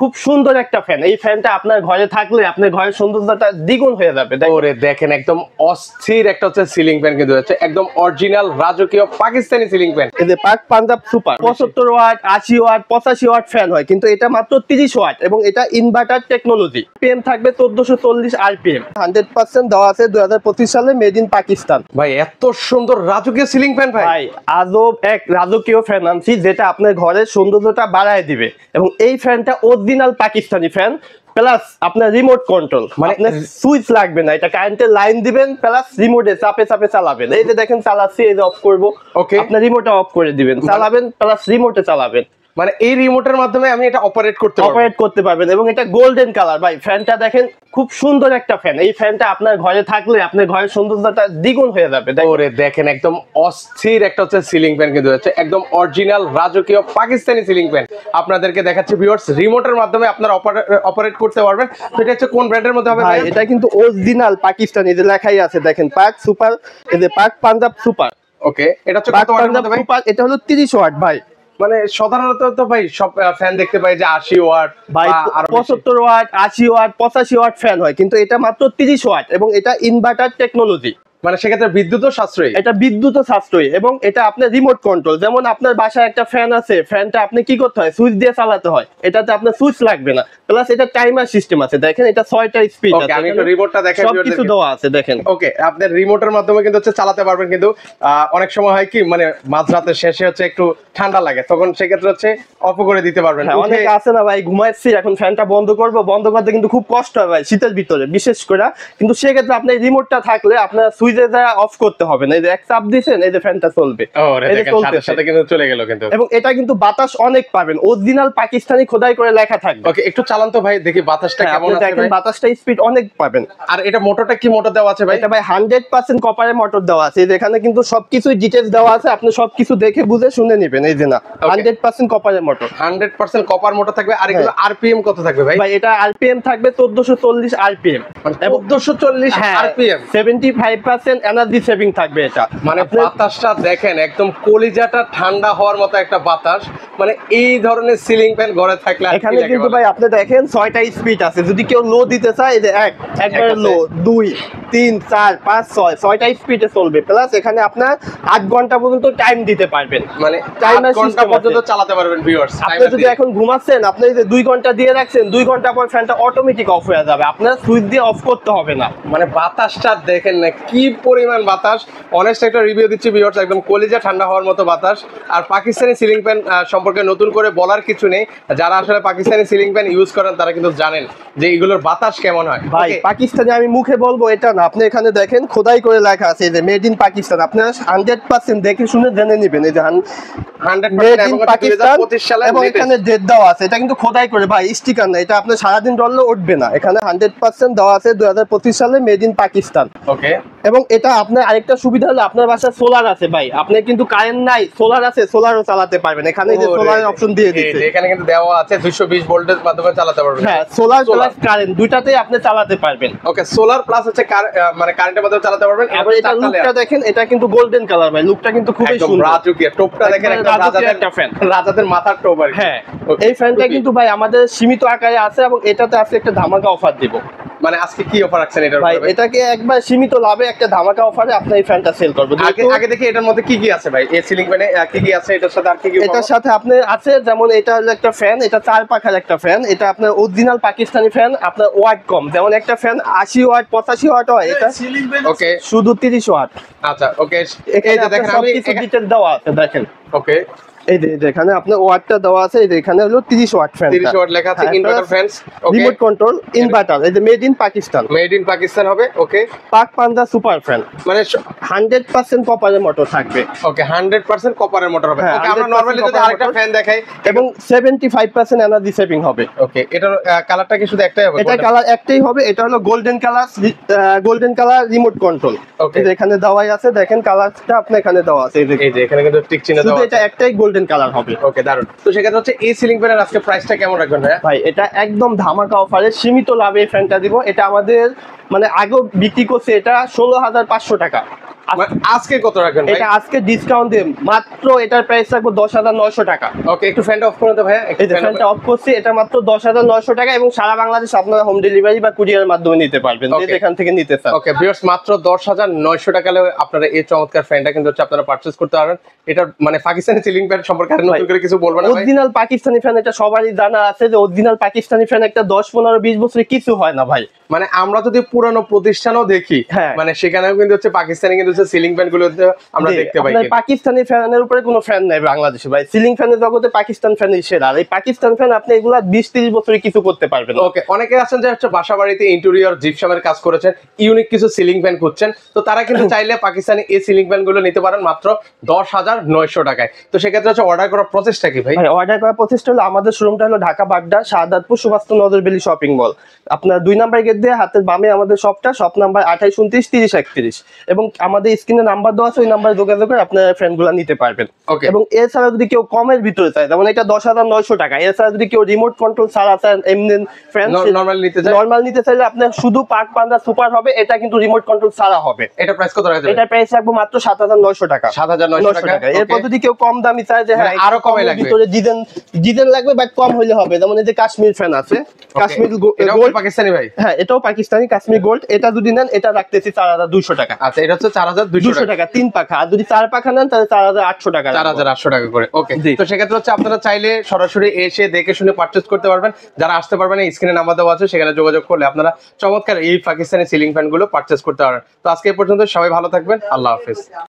খুব সুন্দর একটা ফ্যান। এই ফ্যানটা আপনার ঘরে থাকলে আপনার ঘরের সৌন্দর্যটা দ্বিগুণ হয়ে যাবে। ওরে দেখেন একদম অস্থির একটা হচ্ছে সিলিং ফ্যান কিন্তু হচ্ছে একদম অরিজিনাল রাজকীয় পাকিস্তানি সিলিং ফ্যান। এই যে Pak Punjab super 75 watt 80 watt 85 watt fan হয়, কিন্তু এটা মাত্র 30 ওয়াট এবং এটা ইনভার্টার টেকনোলজি। পিএম থাকবে 1440 আরপিএম, 100% দেওয়া আছে 2025 সালে, মেড ইন পাকিস্তান। ভাই এত সুন্দর রাজকীয় সিলিং ফ্যান ভাই আজব এক রাজকীয় ফ্যান আনছি যেটা আপনার ঘরের সৌন্দর্যটা বাড়ায় দিবে। এবং এই ফ্যানটা অরিজিনাল পাকিস্তানি ফ্যান, প্লাস আপনার রিমোট কন্ট্রোল, মানে আপনার সুইচ লাগবে না, এটা কারেন্টের লাইন দিবেন প্লাস রিমোটে চাপে চাপে চালাবেন। এই যে দেখেন চালাচ্ছি, এই যে অফ করবো, আপনার রিমোটে অফ করে দিবেন, চালাবেন প্লাস রিমোটে চালাবেন। মানে এই রিমোটের মাধ্যমে আমি এটা অপারেট করতে পারবেন। এবং এটা গোল্ডেন কালার। ভাই ফ্যানটা দেখেন খুব সুন্দর একটা ফ্যান। এই ফ্যানটা আপনার ঘরে থাকলে আপনার ঘরের সৌন্দর্যটা দ্বিগুণ হয়ে যাবে। ওরে দেখেন একদম অস্থির একটা হচ্ছে সিলিং ফ্যান কিন্তু হচ্ছে একদম অরিজিনাল রাজকীয় পাকিস্তানি সিলিং ফ্যান আপনাদেরকে দেখাচ্ছি ভিউয়ার্স। রিমোটের মাধ্যমে আপনারা অপারেট করতে পারবেন। তো এটা হচ্ছে কোন ব্র্যান্ডের মধ্যে হবে ভাই? এটা কিন্তু অরিজিনাল পাকিস্তানি, যে লেখাই আছে দেখেন পাক সুপার, এই যে পাক পাঞ্জাব সুপার। ওকে, এটা হচ্ছে কত ওয়াটের মধ্যে ভাই? এটা হলো 30 ওয়াট ভাই। মানে সাধারণত তো ভাই সব ফ্যান দেখতে পাই যে 80 ওয়াট ভাই 75 ওয়াট 80 ওয়াট 85 ওয়াট ফ্যান হয়, কিন্তু এটা মাত্র 30 ওয়াট এবং এটা ইনভার্টার টেকনোলজি। মানে সেক্ষেত্রে বিদ্যুৎও সাশ্রয়ী, এটা বিদ্যুৎও সাশ্রয়ী এবং এটা আপনার রিমোট কন্ট্রোল। যেমন আপনার বাসায় একটা ফ্যান আছে, ফ্যানটা আপনি কি করতে হয়, সুইচ দিয়ে চালাতে হয়, এটাতে আপনার সুইচ লাগবে না, প্লাস এটা টাইমার সিস্টেম আছে। দেখেন এটা 6টা স্পিড আছে। আমি একটু রিমোটটা দেখাই, সবকিছু দেওয়া আছে দেখেন। ওকে, আপনি রিমোটের মাধ্যমে কিন্তু হচ্ছে চালাতে পারবেন। কিন্তু অনেক সময় হয় কি, মানে মাঝরাতের শেষে হচ্ছে একটু ঠান্ডা লাগে, তখন সেক্ষেত্রে হচ্ছে অফ করে দিতে পারবেন। অনেক আছে না ভাই, ঘুমাচ্ছি এখন ফ্যানটা বন্ধ করব, বন্ধ করতে কিন্তু খুব কষ্ট হয় ভাই শীতের ভিতরে বিশেষ করে। কিন্তু সেক্ষেত্রে আপনার রিমোটটা থাকলে আপনার সুইচে অফ করতে হবে না, এই যে এক চাপ দিবেন, এই যে ফ্যানটা চলবে, সাথে কিন্তু চলে গেল কিন্তু। এবং এটা কিন্তু বাতাস অনেক পাবেন, অরিজিনাল পাকিস্তানি খোদাই করে লেখা থাকবে। ওকে, একটু চালান তো ভাই দেখি বাতাসটা কেমন আছে। দেখেন বাতাসটা স্পিড অনেক পাবেন। আর এটা মোটরটা কি মোটর দেওয়া আছে ভাই? এটা ভাই 100% কপারের মোটর দেওয়া আছে। এখানে কিন্তু সবকিছু ডিটেইলস দেওয়া আছে, আপনি সবকিছু দেখে বুঝে শুনে নেবেন। এই যে না 100% কপারের মোটর, 100% কপার মোটর থাকবে। আর এগুলো আরপিএম কত থাকবে ভাই? ভাই এটা আরপিএম থাকবে 1440 আরপিএম, 1440 আরপিএম, 75% এনার্জি সেভিং থাকবে এটা। মানে বাতাসটা দেখেন একদম কলিজাটা ঠান্ডা হওয়ার মতো একটা বাতাস। মানে এই ধরনের সিলিং ফ্যান ঘরে থাকলে এখানে কিন্তু ভাই আপনি দেখেন 6টা স্পিড আছে। যদি কেউ লো দিতে চায়, এই যে একবারে লো, 2 3 4 5 6 6টা স্পিডে চলবে। প্লাস এখানে আপনার 8 ঘন্টা পর্যন্ত টাইম দিতে পারবেন, মানে 8 ঘন্টা পর্যন্ত চালাতে পারবেন ভিউয়ার্স। আপনি যদি এখন ঘুমাচ্ছেন, আপনি যে 2 ঘন্টা দিয়ে রাখছেন, 2 ঘন্টা পর ফ্যানটা অটোমেটিক অফ হয়ে যাবে, আপনার সুইচ দিয়ে অফ করতে হবে না। মানে বাতাসটা দেখেন না কি পরিমাণ বাতাস। অনেস্ট একটা রিভিউ দিচ্ছি ভিউয়ার্স, একদম কলিজা ঠান্ডা হওয়ার মতো বাতাস। আর পাকিস্তানি সিলিং ফ্যান সম্পর্কে নতুন করে বলার কিছু নেই, যারা আসলে পাকিস্তানি সিলিং ফ্যান ইউজ করেন তারা কিন্তু জানেন যে এগুলোর বাতাস কেমন হয়। ভাই পাকিস্তানি আমি মুখে বলবো এটা না, আপনি এখানে দেখেন খোদাই করে লেখা আছে যে মেড ইন পাকিস্তান। আপনারা 100% দেখে শুনে জেনে নেবেন, এই যে 100% এবং 2025 সালে এবং এখানে ডেট দেওয়া আছে। এটা কিন্তু খোদাই করে ভাই, স্টিকার না, এটা আপনি সারা দিন ধরলে উঠবে না। এখানে 100% দেওয়া আছে 2025 সালে, মেড ইন পাকিস্তান। ওকে, এবং এটা আপনার আরেকটা সুবিধা হলো আপনার বাসায় সোলার আছে ভাই, আপনি কিন্তু কারেন্ট নাই, সোলার আছে, সোলারও চালাতে পারবেন। এখানে যে সোলারের অপশন দিয়ে দিয়েছে, এখানে কিন্তু দেওয়া আছে 220 ভোল্টের মাধ্যমে চালাতে পারবেন। হ্যাঁ, সোলার প্লাস কারেন্ট দুইটাতেই আপনি চালাতে পারবেন। ওকে, সোলার প্লাস হচ্ছে মানে কারেন্টের মাধ্যমে চালাতে পারবেন। এবং এটা লুকটা দেখেন, এটা কিন্তু গোল্ডেন কালার ভাই, লুকটা কিন্তু খুবই সুন্দর, রাজকীয়। টোপটা দেখেন একদম রাজাদের মাথার টোপ আর হ্যাঁ। এই ফ্যানটা কিন্তু ভাই আমাদের সীমিত আকারে আছে এবং এটাতে আছে একটা ধামাকা অফার দিব। মানে আজকে কি অফার রাখছেন এটার ভাই? এটাকে একবার সীমিত লাভে একটা ধামাকা অফারে আপনি এই ফ্যানটা সেল করবেন। আগে দেখি এটার মধ্যে কি কি আছে ভাই, এই সিলিং ফ্যানে কি কি আছে, এটার সাথে আর কি কি? এটার সাথে আপনি আছে যেমন এটা হলো একটা ফ্যান, এটা 4 পাখার একটা ফ্যান, এটা আপনার অরিজিনাল পাকিস্তানি ফ্যান, আপনার ওয়াট কম, যেমন একটা ফ্যান 80 ওয়াট 85 ওয়াট হয়, এটা ওকে শুধু 30 ওয়াট। আচ্ছা, ওকে, এই যে দেখেন আমি কিছু ডিটেইল দেওয়া আছে দেখেন। ওকে, এই যে এখানে আপনার ওয়াটটা দেওয়া আছে, এই যে এখানে হলো 30 ওয়াট ফ্যান, 30 ওয়াট লেখা আছে, ইনভার্টার ফ্যানস। ওকে, রিমোট কন্ট্রোল ইনভার্টার, এই যে made in Pakistan, made in Pakistan হবে। ওকে, পাক পাঞ্জা সুপার ফ্যান, মানে 100% কপারের মোটর থাকবে। ওকে, 100% কপারের মোটর হবে। ওকে, আমরা নরমালি যদি আরেকটা ফ্যান দেখাই, এবং 75% এনার্জি সেভিং হবে। ওকে, এটার কালারটা কি শুধু একটাই হবে? এটা কালার একটাই হবে, এটা হলো গোল্ডেন কালার রিমোট কন্ট্রোল। ওকে, এখানে দেওয়াই আছে, দেখেন কালারটা আপনি এখানে দেওয়া আছে, এই যে এখানে কিন্তু টিক চিহ্ন দেওয়া আছে, এটা একটাই গোল্ডেন কালার হবে। ওকে, দারুন। তো সেক্ষেত্রে হচ্ছে এই সিলিং ফ্যানের আজকে প্রাইসটা কেমন রাখবেন ভাই? ভাই এটা একদম ধামাকা অফারে সীমিত লাভে ফ্যানটা দিব। এটা আমাদের মানে আগে বিক্রি করছে এটা 16,500 টাকা, আজকে কত রাখবেন ভাই? এটা আজকে ডিসকাউন্ট দিয়ে মাত্র এটার প্রাইস রাখবো 10,900 টাকা। ওকে, একটু ফ্যানটা অফ করে দাও ভাইয়া। এই যে ফ্যানটা অফ করছি, এটা মাত্র 10,900 টাকা এবং সারা বাংলাদেশ আপনারা হোম ডেলিভারি বা কুরিয়ারের মাধ্যমে নিতে পারবেন, যে যেখান থেকে নিতে চান। ওকে ভিউয়ার্স, মাত্র 10,900 টাকা হলে আপনারা এই চমৎকার ফ্যানটা কিন্তু হচ্ছে আপনারা পারচেজ করতে পারবেন। এটা মানে পাকিস্তানি সিলিং ফ্যান সম্পর্কে আর নতুন করে কিছু বলবো না ভাই। অরিজিনাল পাকিস্তানি ফ্যান এটা সবারই জানা আছে যে অরিজিনাল পাকিস্তানি ফ্যান একটা 10, 15, 20 বছরে কিছু হয় না ভাই। মানে আমরা যদি পুরানো প্রতিষ্ঠানও দেখি, হ্যাঁ, মানে সেখানেও কিন্তু হচ্ছে পাকিস্তানি কিন্তু হচ্ছে সিলিং ফ্যান গুলো আমরা দেখতে পাই। পাকিস্তানি ফ্যানের উপরে কোনো ফ্যান নাই বাংলাদেশে ভাই। সিলিং ফ্যানের জগতে পাকিস্তান ফ্যানই সেরা। আর এই পাকিস্তান ফ্যান আপনি এগুলা 20-30 বছরে কিছু করতে পারবেন। ওকে, অনেকে আছেন যে হচ্ছে বাসা বাড়িতে ইন্টেরিয়র জিপসামের কাজ করেছেন, ইউনিক কিছু সিলিং ফ্যান খুঁজছেন, তো তারা কিন্তু চাইলে পাকিস্তানি এই সিলিং ফ্যান গুলো নিতে পারেন মাত্র 10,900 টাকায়। তো সেক্ষেত্রে হচ্ছে অর্ডার করার প্রসেসটা কি ভাই? অর্ডার করার প্রসেসটা হলো, আমাদের শোরুমটা হলো ঢাকা বাড্ডা শাহাদাতপুর সুভাষচন্দ্র নজরবেলি শপিং মল। আপনার 2 নাম্বার গেট দিয়ে হাতের বামে আমাদের শপটা, শপ নাম্বার 28, 29, 30, 31। এবং আমাদের স্ক্রিনে নাম্বার দেওয়া আছে, ওই নাম্বারে যোগাযোগ করে আপনার ফ্রেন্ডগুলো নিতে পারবেন। এবং এছাড়া যদি কেউ কমের ভিতরে চায়, যেমন এটা 10,900 টাকা, এছাড়া যদি কেউ রিমোট কন্ট্রোল ছাড়া চায়, এমনি ফ্যান নরমাল নিতে চাইলে আপনার শুধু পাক পান্ডা সুপার হবে, এটা কিন্তু রিমোট কন্ট্রোল ছাড়া হবে। এটা প্রাইস কত রাখা যাবে? এটা প্রাইস রাখবো মাত্র 7,900 টাকা। 7,900 টাকা। এরপর যদি কেউ কম দামি চায় যে হ্যাঁ আরো কমে লাগবে, ভিতরে ডিজাইন লাগবে বাট কম হলে হবে, যেমন এই যে কাশ্মীর ফ্যান আছে, কাশ্মীর গোল্ড পাকিস্তানি ভাই। হ্যাঁ, এটাও পাকিস্তানি কাশ্মীর গোল্ড। এটা যদি নেন, এটা রাখতেছি 4,200 টাকা। আচ্ছা, এটা হচ্ছে 4,200 টাকা 3 পাখা। আর যদি 4 পাখা নেন তাহলে 4,800 টাকা। 4,800 টাকা করে। ওকে, তো সেক্ষেত্রে হচ্ছে আপনারা চাইলে সরাসরি এসে দেখে শুনে পারচেজ করতে পারবেন। যারা আসতে পারবেন না, স্ক্রিনে নাম্বার দেওয়া আছে, সেখানে যোগাযোগ করলে আপনারা চমৎকার এই পাকিস্তানি সিলিং ফ্যান গুলো পারচেজ করতে পারবেন। তো আজকে এই পর্যন্ত, সবাই ভালো থাকবেন, আল্লাহ হাফেজ।